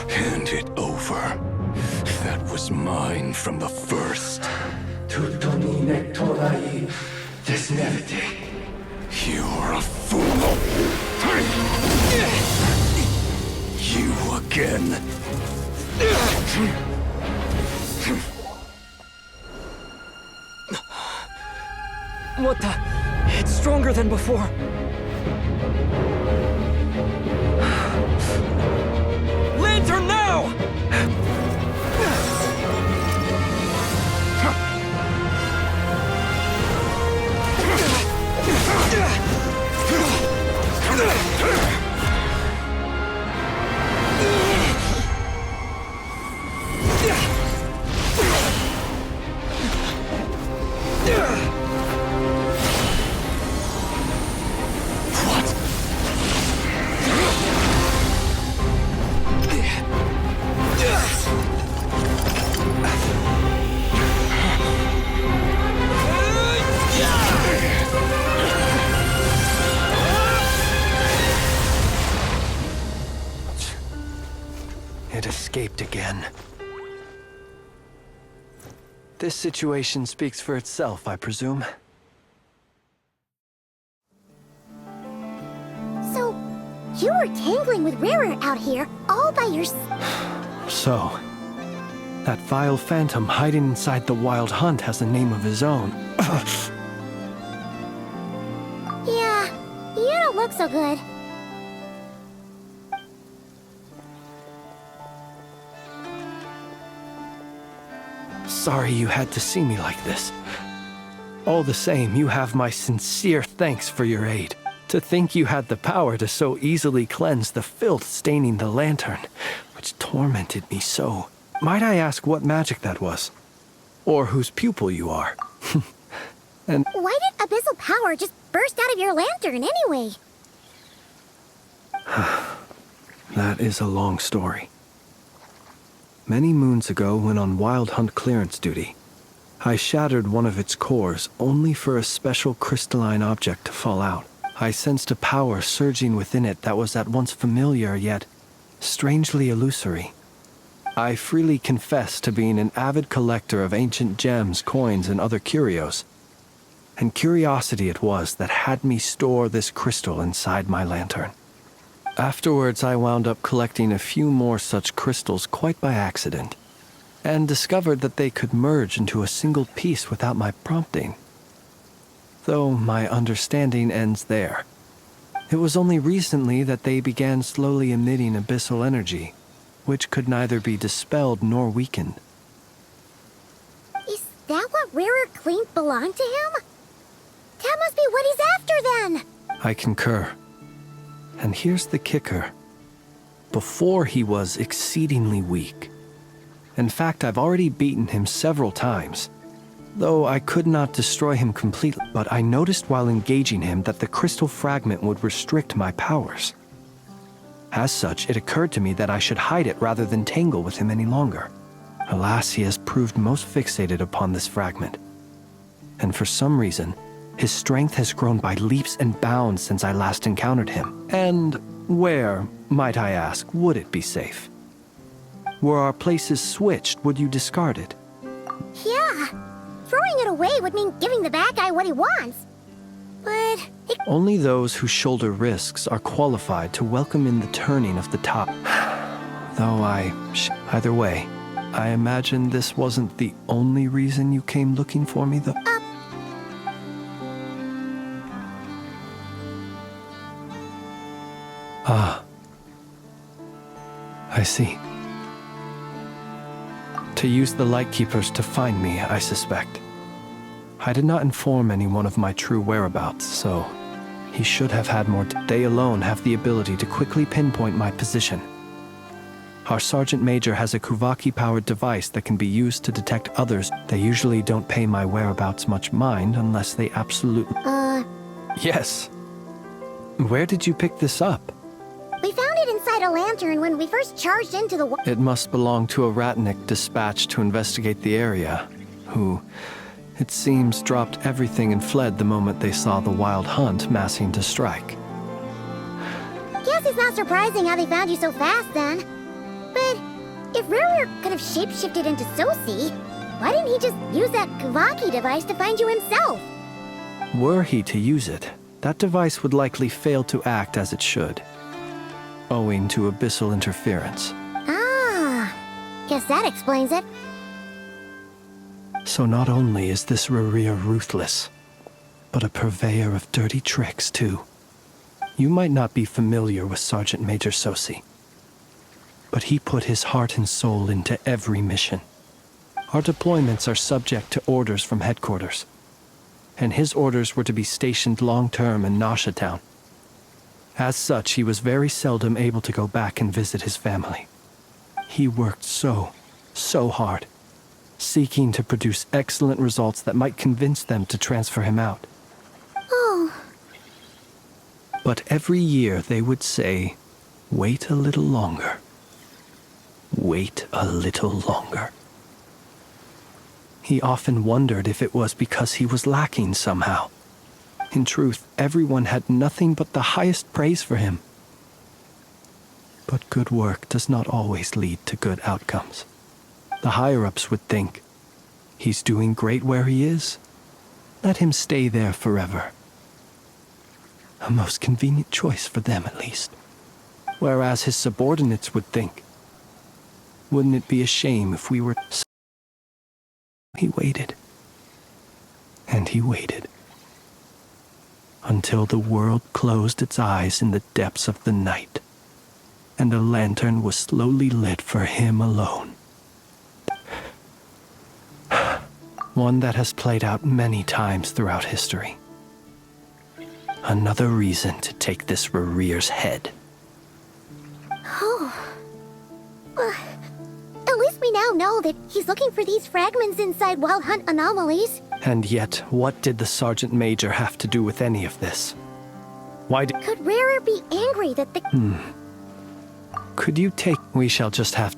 Hand it over. That was mine from the first. You're a fool. You again. What the? It's stronger than before. Lantern now! It escaped again. This situation speaks for itself, I presume. So, you were tangling with Rarer out here, all by yourself. So, that vile phantom hiding inside the Wild Hunt has a name of his own. Yeah, you don't look so good. Sorry you had to see me like this. All the same, you have my sincere thanks for your aid. To think you had the power to so easily cleanse the filth staining the lantern, which tormented me so. Might I ask what magic that was? Or whose pupil you are? And Why did abyssal power just burst out of your lantern anyway? that is a long story. Many moons ago, when on Wild Hunt clearance duty, I shattered one of its cores only for a special crystalline object to fall out. I sensed a power surging within it that was at once familiar yet strangely illusory. I freely confess to being an avid collector of ancient gems, coins, and other curios. And curiosity it was that had me store this crystal inside my lantern. Afterwards, I wound up collecting a few more such crystals quite by accident, and discovered that they could merge into a single piece without my prompting. Though my understanding ends there. It was only recently that they began slowly emitting abyssal energy, which could neither be dispelled nor weakened. Is that what Rarer claimed belonged to him? That must be what he's after then! I concur. And here's the kicker. Before he was exceedingly weak. In fact, I've already beaten him several times. Though I could not destroy him completely, but I noticed while engaging him that the crystal fragment would restrict my powers. As such, it occurred to me that I should hide it rather than tangle with him any longer. Alas, he has proved most fixated upon this fragment. And for some reason, his strength has grown by leaps and bounds since I last encountered him. And where, might I ask, would it be safe? Were our places switched, would you discard it? Yeah, throwing it away would mean giving the bad guy what he wants. But Only those who shoulder risks are qualified to welcome in the turning of the top. Though either way, I imagine this wasn't the only reason you came looking for me, though. Ah. I see. To use the Lightkeepers to find me, I suspect. I did not inform anyone of my true whereabouts, so he should have had more. They alone have the ability to quickly pinpoint my position. Our Sergeant Major has a Kuvaki-powered device that can be used to detect others. They usually don't pay my whereabouts much mind unless they absolutely... Yes. Where did you pick this up? we found had a lantern when we first charged into the It must belong to a Ratnik dispatched to investigate the area, who, it seems, dropped everything and fled the moment they saw the Wild Hunt massing to strike. Guess it's not surprising how they found you so fast then. But if Rurier could have shapeshifted into Sosi, why didn't he just use that Kavaki device to find you himself? Were he to use it, that device would likely fail to act as it should, owing to abyssal interference. Ah, guess that explains it. So not only is this Rurier ruthless, but a purveyor of dirty tricks too. You might not be familiar with Sergeant Major Sosi, but he put his heart and soul into every mission. Our deployments are subject to orders from headquarters, and his orders were to be stationed long-term in Nasha Town. As such, he was very seldom able to go back and visit his family. He worked so hard, seeking to produce excellent results that might convince them to transfer him out. Oh. But every year they would say, "Wait a little longer. Wait a little longer." He often wondered if it was because he was lacking somehow. In truth, everyone had nothing but the highest praise for him. But good work does not always lead to good outcomes. The higher-ups would think, he's doing great where he is. Let him stay there forever. A most convenient choice for them, at least. Whereas his subordinates would think, wouldn't it be a shame if we were... He waited. And he waited. Until the world closed its eyes in the depths of the night, and a lantern was slowly lit for him alone. One that has played out many times throughout history. Another reason to take this Rurier's head. Oh. Well, at least we now know that he's looking for these fragments inside Wild Hunt anomalies. And yet, what did the Sergeant Major have to do with any of this? Why did... Could Rarer be angry that the... Could you take... We shall just have...